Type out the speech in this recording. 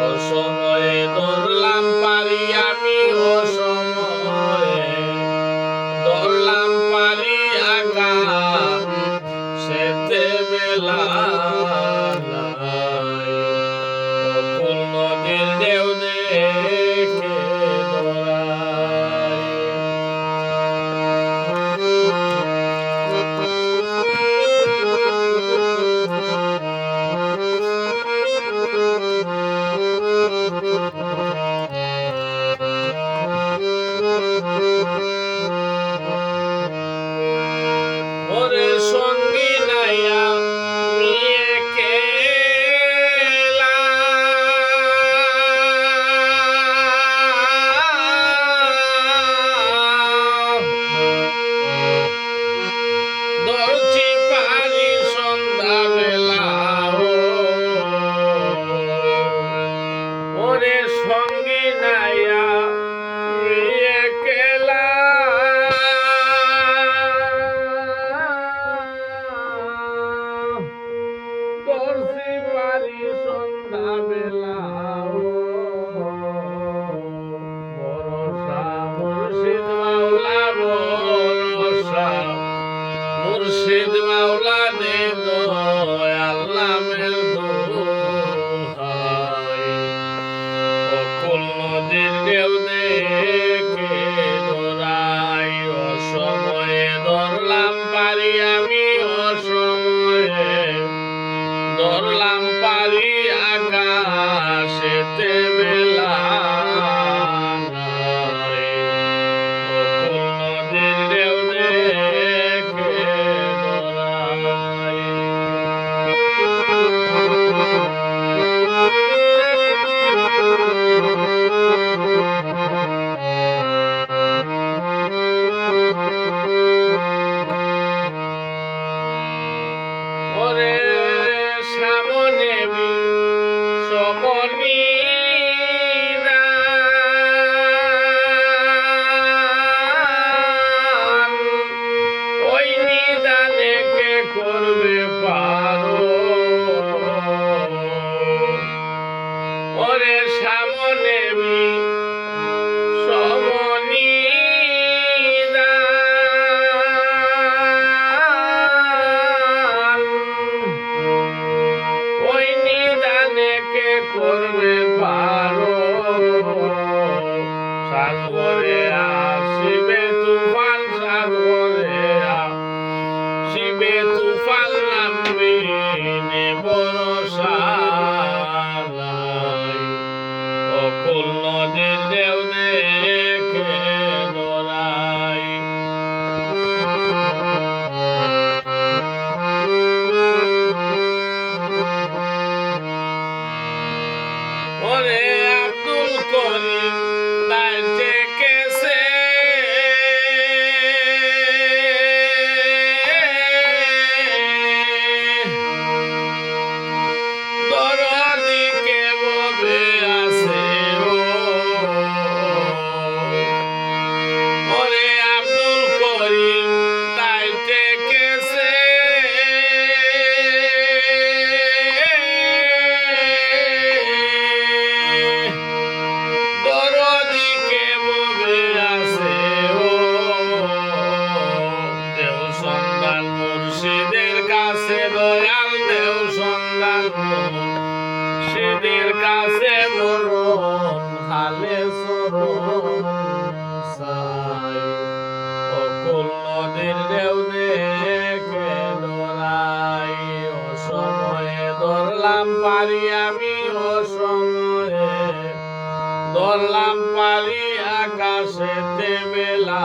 অসময়ে ধরলাম পারি আমি, অসময়ে ধরলাম পারি আকা সেতে বেলা অকুল নদীর ঢেউ দেখে দৌড়াই। ওরে সঙ্গী নাইয়া নিয়ে কেলা ধরছি পারি সন্ধ্যা বেলা। ওরে সঙ্গী নাইয়া নিয়ে কেলা ধরছি পারি সন্ধ্যা বেলা। ভরসা মুর্শিদ মাওলা, ভরসা মুর্শিদ মাওলা দে দয়াল নামের দোহাই। অকুল নদীর ঢেউ দেখে দৌড়াই। অসময়ে ধরলাম পারি আমি, অসময়ে ধরলাম পারি আকাশেতে বেলা নাই। অকুল নদীর ঢেউ দেখে দৌড়াই। ওরে সামনে সমনি ওই নিদানে কে করবে পারো। ওরে সামনে সমনি ওই নিদানে কে করবে পারো। সাগরে আসিবে তুফান, সাগরে আসিবে তুফান, নামবে নে ভরসা নাই। অকুল নদীর ঢেউ দেখে দৌড়াই। ওরে আব্দুল করিম তাইতে কেসে দরদিকে ববে আছে। ওরে আব্দুল করিম তাইতে কেসে দরদিকে ববে আছে। দেও সন্ধান মুর্শিদের কাছে দয়াল, দেও সন্ধান মুর্শিদের কাছে মরণ হালে চরণ চাই। অকুল নদীর ঢেউ দেখে দৌড়াই। অসময়ে ধরলাম পারি আমি, অসময়ে ধরলাম পারি আকাশেতে বেলা।